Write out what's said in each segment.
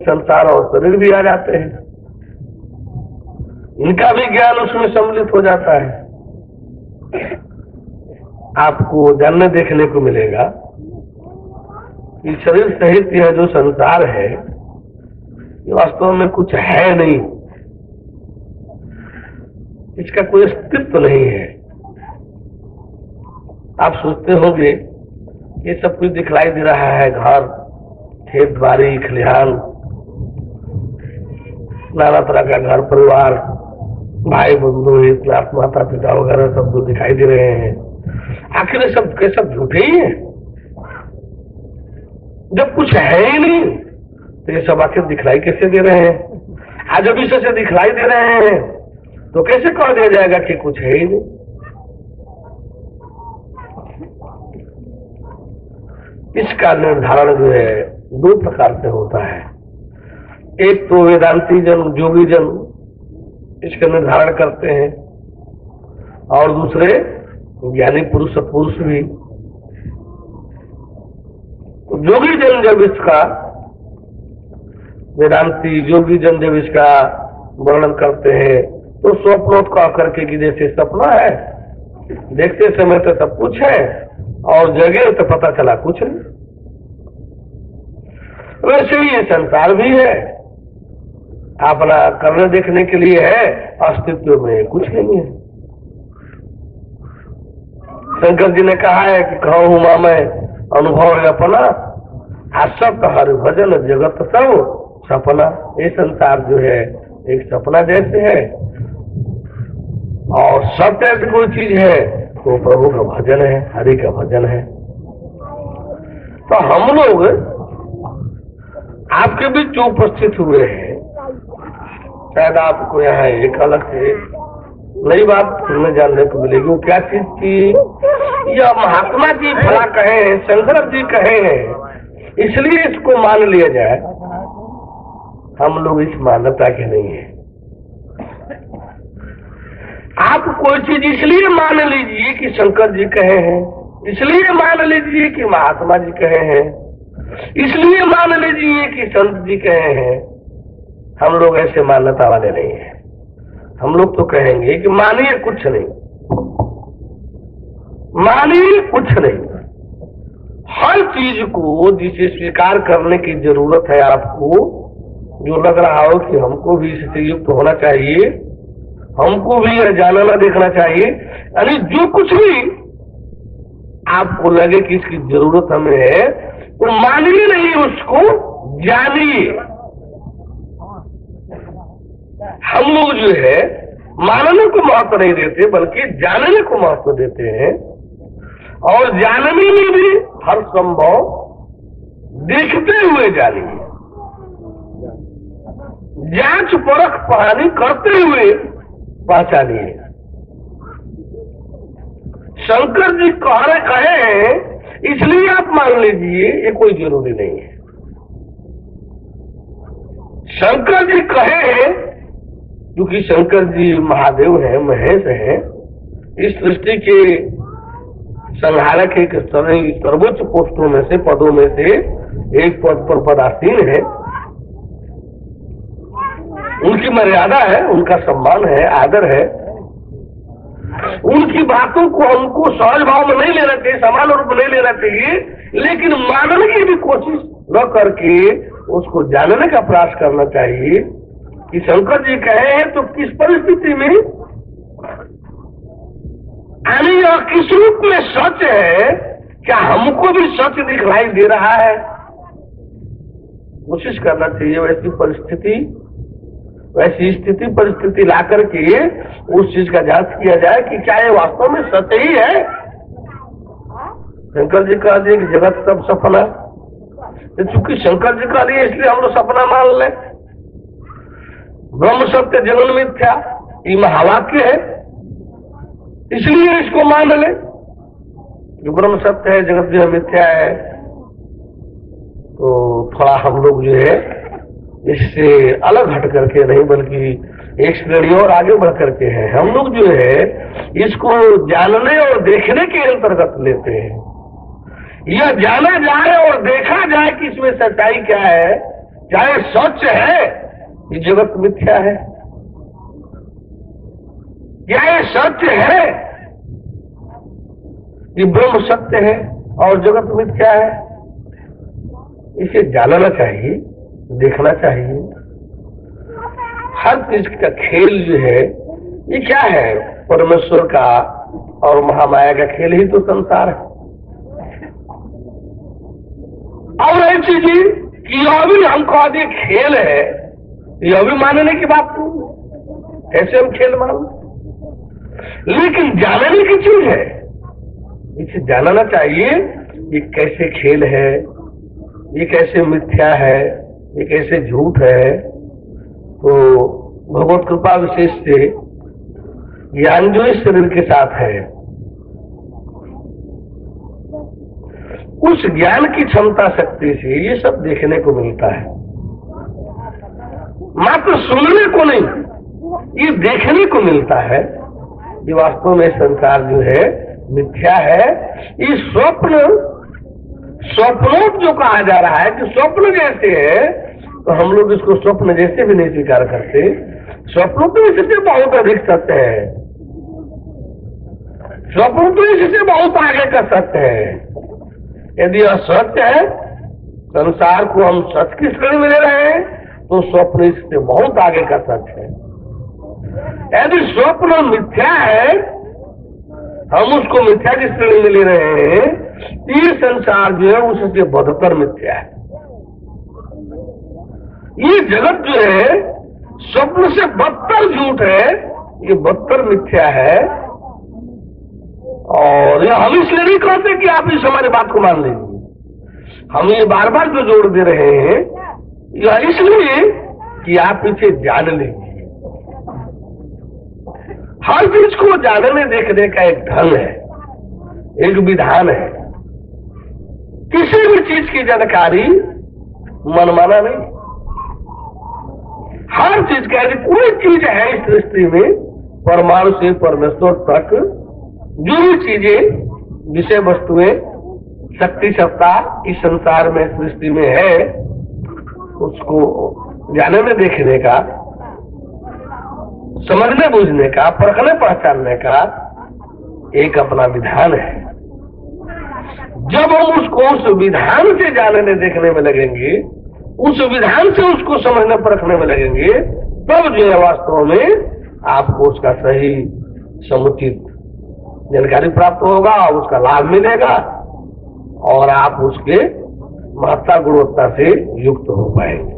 संसार और शरीर भी आ जाते हैं, इनका भी ज्ञान उसमें सम्मिलित हो जाता है। आपको जानने देखने को मिलेगा कि शरीर सहित यह जो संसार है ये वास्तव में कुछ है नहीं, इसका कोई अस्तित्व नहीं है। आप सोचते होंगे ये सब कुछ दिखलाई दे रहा है, घर, खेत बाड़ी, खलिहान, नाना तरह का घर परिवार, भाई बंधु, क्लास, माता पिता वगैरह सब जो दिखाई दे रहे हैं, आखिर ये सब के सब झूठे ही हैं। जब कुछ है ही नहीं तो ये सब आखिर दिखलाई कैसे दे रहे हैं? आज जब इससे दिखलाई दे रहे हैं तो कैसे कह दिया जाएगा कि कुछ है ही नहीं? इसका निर्धारण जो है दो प्रकार से होता है। एक तो वेदांती जन, योगी जन इसका निर्धारण करते हैं, और दूसरे ज्ञानी पुरुष भी। योगी जन जब इसका, वेदांती योगी जन जब इसका वर्णन करते हैं तो स्वप्नोत्कर्ष करके कि जैसे सपना है, देखते समय तो सब कुछ है और जगे तो पता चला कुछ नहीं, वैसे ही ये संसार भी है, अपना करने देखने के लिए है, अस्तित्व में कुछ नहीं है। शंकर जी ने कहा है कि कहो हुआ मैं अनुभव है अपना, आसक्त हरि भजन जगत सब सपना। ये संसार जो है एक सपना जैसे है, और सत्य ऐसी कोई चीज है तो प्रभु का भजन है, हरि का भजन है। तो हम लोग आपके बीच जो उपस्थित हुए हैं, शायद आपको यहाँ एक अलग से नई बात सुनने जानने को मिलेगी। क्या चीज की? यह महात्मा जी भला कहे हैं, शंकर जी कहे हैं, इसलिए इसको मान लिया जाए। हम लोग इस मान्यता के नहीं है। आप कोई चीज इसलिए मान लीजिए कि शंकर जी कहे हैं, इसलिए मान लीजिए कि महात्मा जी कहे हैं, इसलिए मान लीजिए कि संत जी कहे हैं। हम लोग ऐसे मान्यता वाले नहीं हैं। हम लोग तो कहेंगे कि मानिए कुछ नहीं, मानिए कुछ नहीं। हर चीज को जिसे स्वीकार करने की जरूरत है, आपको जो लग रहा हो कि हमको भी इससे युक्त होना चाहिए, हमको भी यह जानना देखना चाहिए, यानी जो कुछ भी आपको लगे कि इसकी जरूरत हमें है, तो मानिए नहीं, उसको जानिए। हम लोग जो है मानने को महत्व नहीं देते, बल्कि जानने को महत्व देते हैं, और जानने में भी हर संभव देखते हुए जानिए, जांच परख पढ़ानी करते हुए पहचानिए। शंकर जी कहे हैं इसलिए आप मान लीजिए, ये कोई जरूरी नहीं है। शंकर जी कहे हैं क्योंकि शंकर जी महादेव हैं, महेश हैं, इस सृष्टि के संहारक एक सर्वोच्च पोस्टों में से, पदों में से एक पद पर पदासीन है। उनकी मर्यादा है, उनका सम्मान है, आदर है। उनकी बातों को हमको सहज भाव में नहीं लेना चाहिए, समान रूप में नहीं लेना चाहिए, लेकिन मानने की भी कोशिश न करके उसको जानने का प्रयास करना चाहिए कि शंकर जी कहे हैं तो किस परिस्थिति में, यानी यह किस रूप में सच है, क्या हमको भी सच दिखलाई दे रहा है? कोशिश करना चाहिए वैसी परिस्थिति, वैसी स्थिति परिस्थिति ला करके उस चीज का जांच किया जाए कि क्या ये वास्तव में सच ही है। शंकर जी कह दिए कि जगत सब सपना, तो चूंकि शंकर जी कह दिए इसलिए हम लोग सपना मान लें। ब्रह्म सत्य जगन मिथ्या, ये महावाक्य है, इसलिए इसको मान ले। जो ब्रह्म सत्य है, जगत जो मिथ्या है, तो थोड़ा हम लोग जो है इससे अलग हट करके नहीं, बल्कि एक श्रेणी और आगे बढ़ करके हैं। हम लोग जो है इसको जानने और देखने के अंतर्गत लेते हैं। यह जाना जाए और देखा जाए कि इसमें सच्चाई क्या है, क्या ये सच है कि जगत मिथ्या है? क्या ये सत्य है कि ब्रह्म सत्य है और जगत मिथ्या है? इसे जानना चाहिए, देखना चाहिए। हर चीज का खेल जो है ये क्या है? परमेश्वर का और महामाया का खेल ही तो संसार है। और ऐसी चीज कि यह भी हमको आदि खेल है, यह भी मानने की बात नहीं। ऐसे हम खेल मान, लेकिन जानने की चीज है, इसे जानना चाहिए। ये कैसे खेल है, ये कैसे मिथ्या है, ये कैसे झूठ है। तो भगवत कृपा विशेष से ज्ञान जो इस शरीर के साथ है, उस ज्ञान की क्षमता शक्ति से ये सब देखने को मिलता है। मात्र सुनने को नहीं, ये देखने को मिलता है। ये वास्तव में संसार जो है मिथ्या है। ये स्वप्नों जो कहा जा रहा है कि स्वप्न जैसे है, तो हम लोग इसको स्वप्न जैसे भी नहीं स्वीकार करते। स्वप्न तो इससे बहुत अधिक सत्य है, स्वप्न तो इससे बहुत आगे का सत्य है। यदि यह सत्य है, संसार को हम सच की श्रेणी में ले रहे हैं, तो स्वप्न इससे बहुत आगे का सत्य है। यदि स्वप्न मिथ्या है, हम उसको मिथ्या की श्रेणी में ले रहे हैं, ये संसार जो है उससे बदतर मिथ्या है। ये जगत जो है स्वप्न से बदतर झूठ है, ये बदतर मिथ्या है। और यह हम इसलिए नहीं कहते कि आप इस हमारी बात को मान लीजिए। हम ये बार बार जो जोड़ दे रहे हैं, यह इसलिए कि आप इसे जान लीजिए। हर चीज को जानने देखने का एक ढंग है, एक विधान है। किसी भी चीज की जानकारी मनमाना नहीं। हर चीज का, कोई चीज है इस सृष्टि में, परमाणु से परमेश्वर तक जो भी चीजें, विषय वस्तुएं, शक्ति सत्ता इस संसार में, सृष्टि में है, उसको जानने देखने का, समझने बूझने का, परखने पहचानने का एक अपना विधान है। जब हम उसको उस विधान से जानने देखने में लगेंगे, उस विधान से उसको समझने परखने में लगेंगे, तब जो है वास्तव में आपको उसका सही समुचित जानकारी प्राप्त होगा और उसका लाभ मिलेगा, और आप उसके महत्ता गुणवत्ता से युक्त हो पाएंगे।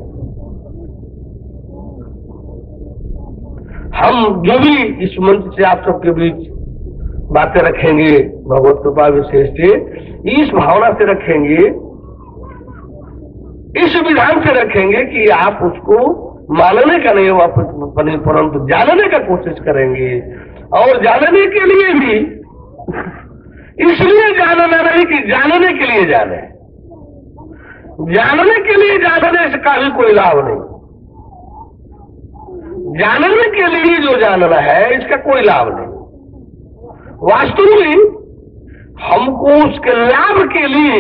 हम जो भी इस मंच से आप सबके बीच बातें रखेंगे, भगवत कृपा विशेष से इस भावना से रखेंगे, इस विधान से रखेंगे कि आप उसको मानने का नहीं परंतु जानने का कोशिश करेंगे। और जानने के लिए भी इसलिए जानना नहीं कि जानने के लिए जाने, जानने के लिए जानने से का भी कोई लाभ नहीं। जानने के लिए जो जानना है, इसका कोई लाभ नहीं। वास्तव में हमको उसके लाभ के लिए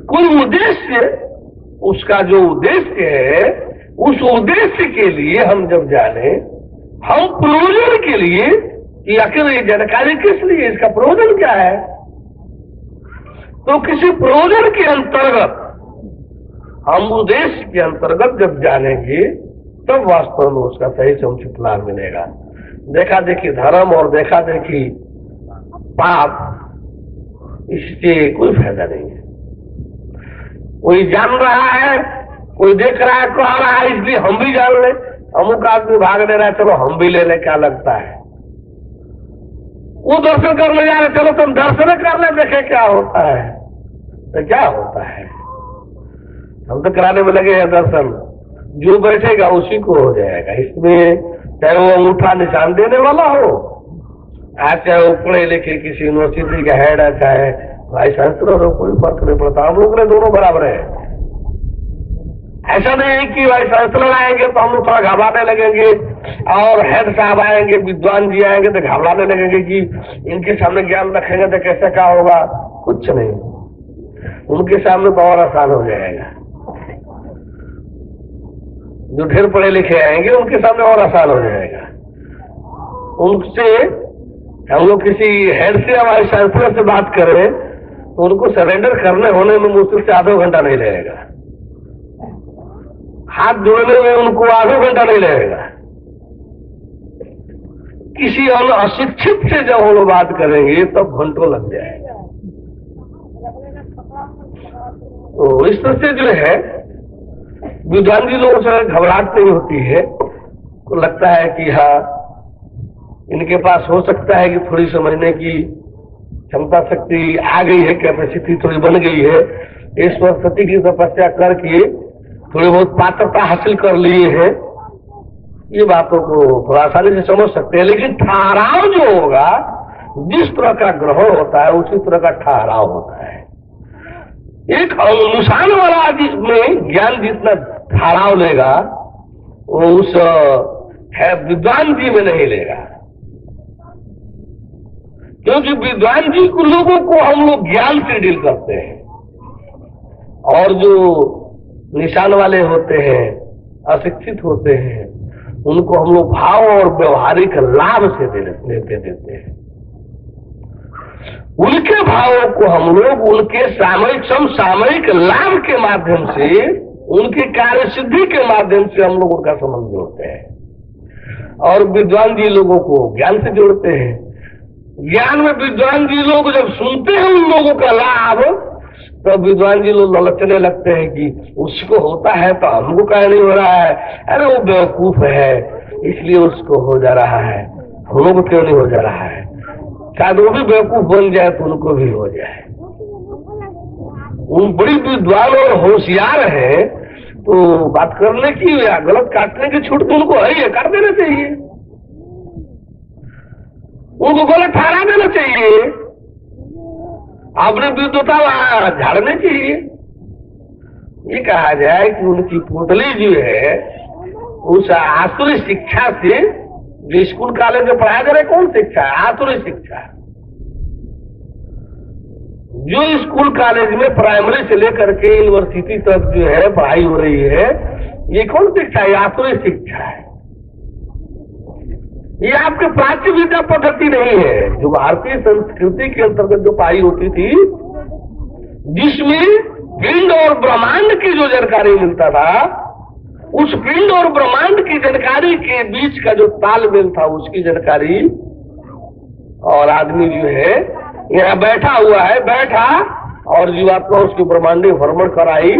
कोई उद्देश्य, उसका जो उद्देश्य है, उस उद्देश्य के लिए हम जब जाने, हम प्रयोजन के लिए कि आखिर ये जानकारी किस लिए, इसका प्रयोजन क्या है, तो किसी प्रयोजन के अंतर्गत, हम उद्देश्य के अंतर्गत जब जानेंगे, तब वास्तव में उसका सही समुचित लाभ मिलेगा। देखा देखी धर्म और देखा देखी पाप, इससे कोई फायदा नहीं है। कोई जान रहा है, कोई देख रहा है, कह रहा है, इसलिए हम भी जान ले। अमुक आदमी भाग ले रहा है, चलो हम भी ले ले, क्या लगता है। वो दर्शन करने जा रहे, चलो तुम दर्शन कर ले, देखे क्या होता है। तो क्या होता है, हम तो कराने में लगे हैं दर्शन, जो बैठेगा उसी को हो जाएगा। इसमें चाहे वो अंगूठा निशान देने वाला हो, चाहे वो पढ़े लिखे किसी यूनिवर्सिटी का हेड है, चाहे भाई शास्त्र हो, कोई फर्क नहीं पड़ता। हम लोग ने दोनों बराबर है। ऐसा नहीं कि भाई शास्त्र आएंगे तो हम लोग थोड़ा घबराने लगेंगे, और हेड साहब आएंगे, विद्वान जी आएंगे तो घबराने लगेंगे कि इनके सामने ज्ञान रखेंगे तो कैसे क्या होगा। कुछ नहीं, उनके सामने बहुत आसान हो जाएगा। जो ढेर पढ़े लिखे आएंगे उनके सामने और आसान हो जाएगा। उनसे हम लोग किसी हेड से हमारे चांसलर से बात करें तो उनको सरेंडर करने होने में मुश्किल से आधा घंटा नहीं लगेगा, हाथ जोड़ने में उनको आधा घंटा नहीं लगेगा। किसी अशिक्षित से जब हम लोग बात करेंगे तब घंटों लग जाएगा। तो इस तरह से जो है विद्वान जी लोगों से घबराहट नहीं होती है, तो लगता है कि हाँ इनके पास हो सकता है कि थोड़ी समझने की क्षमता शक्ति आ गई है, कैपेसिटी थोड़ी बन गई है, इस सरस्वती की तपस्या करके थोड़ी बहुत पात्रता हासिल कर लिए हैं, ये बातों को थोड़ा आसानी से समझ सकते हैं। लेकिन ठहराव जो होगा, जिस तरह का ग्रहण होता है उसी तरह का ठहराव होता है। एक अनुसार वाला जिसमें ज्ञान जितना ठहराव लेगा वो उस विद्वान जी में नहीं लेगा, क्योंकि विद्वान जी को लोगों को हम लोग ज्ञान से डील करते हैं, और जो निशान वाले होते हैं, अशिक्षित होते हैं, उनको हम लोग भाव और व्यवहारिक लाभ से लेते देते हैं। उनके भावों को हम लोग उनके समसामयिक लाभ के माध्यम से, उनकी कार्य सिद्धि के माध्यम से हम लोग उनका संबंध जोड़ते हैं, और विद्वान जी लोगों को ज्ञान से जोड़ते हैं। ज्ञान में विद्वान जी लोग जब सुनते हैं उन लोगों का लाभ, तो विद्वान जी लोग ललचने लगते हैं कि उसको होता है तो हमको क्या नहीं हो रहा है, अरे वो बेवकूफ है इसलिए उसको हो जा रहा है, हम लोग को क्यों नहीं हो जा रहा है, शायद वो भी बेवकूफ बन जाए तो उनको भी हो जाए। उन बड़ी विद्वान और होशियार है तो बात करने की या गलत काटने की छूट तो उनको है, काट देना चाहिए, उनको गलत ठहरा देना चाहिए, अपनी विद्वता झाड़ने चाहिए। ये कहा जाए कि उनकी पुतली जो है उस आसुरी शिक्षा से, जो स्कूल कॉलेज में पढ़ाया जा रहा है कौन शिक्षा है, आसुरी शिक्षा। जो स्कूल कॉलेज में प्राइमरी से लेकर के यूनिवर्सिटी तक जो है पढ़ाई हो रही है, ये कौन शिक्षा है, आसुरी शिक्षा है। ये आपके प्राच्य विद्या पद्धति नहीं है, जो भारतीय संस्कृति के अंतर्गत जो पढ़ाई होती थी, जिसमें पिंड और ब्रह्मांड की जो जानकारी मिलता था, उस पिंड और ब्रह्मांड की जानकारी के बीच का जो तालमेल था उसकी जानकारी, और आदमी जो है यहाँ बैठा हुआ है, बैठा और जीवात्मा उसकी ब्रह्मांडीय भ्रमण कराई,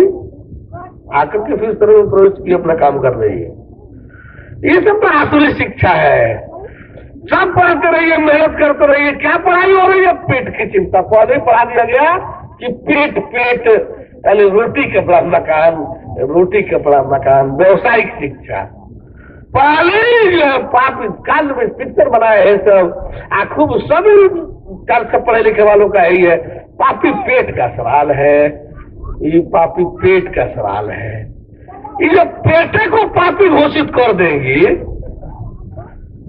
आकर के फिर तरह में प्रवेश की अपना काम कर रही है। ये सब आसुरी शिक्षा है। सब पढ़ते रहिए, मेहनत करते रहिए, क्या पढ़ाई हो रही है, पेट की चिंता। पहले पढ़ा दिया गया कि पेट पेट यानी रोटी कपड़ा मकान, रोटी कपड़ा मकान, व्यवसायिक शिक्षा। पहले जो है पाप काल में पिक्चर बनाए हैं सब, खूब सभी काल से पढ़े लिखे वालों का यही है, पापी पेट का सवाल है, ये पापी पेट का सवाल है। ये जो पेटे को पापी घोषित कर देंगे,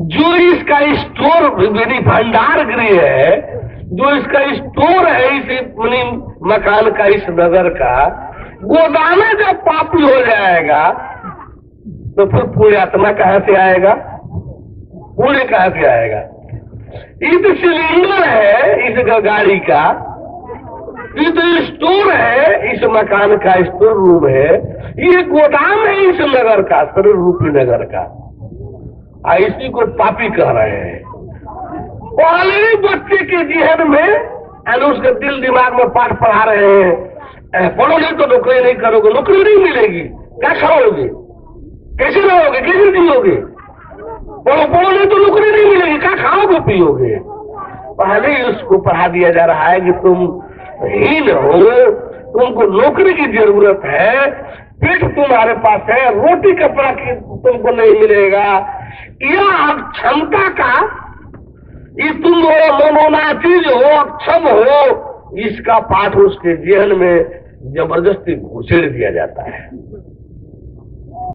जो इसका स्टोर भंडार गृह है, जो इसका स्टोर है इस मकान का, इस नगर का गोदाना जब पापी हो जाएगा तो फिर पुण्यात्मा कहां से आएगा, पुण्य कहां से आएगा। ये तो सिलेंडर है इस गाड़ी का, ये तो स्टोर है इस मकान का, स्टोर रूम है, ये गोदाम है इस नगर का, शरीर रूपी नगर का। इसी को पापी कह रहे हैं। पहले ही बच्चे के जहन में यानी उसके दिल दिमाग में पाठ पढ़ा रहे हैं, पढ़ो नहीं तो नौकरी नहीं करोगे, नौकरी नहीं मिलेगी, क्या खाओगे, कैसे रहोगे, कैसे जियोगे, पढ़ो नहीं तो नौकरी नहीं मिलेगी, क्या खाओगे पियोगे। पहले ही उसको पढ़ा दिया जा रहा है कि तुम हीन हो, तुमको नौकरी की जरूरत है, पेट तुम्हारे पास है, रोटी कपड़ा की तुमको नहीं मिलेगा, यह क्षमता का, ये तुम मनोनाचीज हो, अक्षम हो, इसका पाठ उसके जहन में जबरदस्ती घुसेड़ दिया जाता है।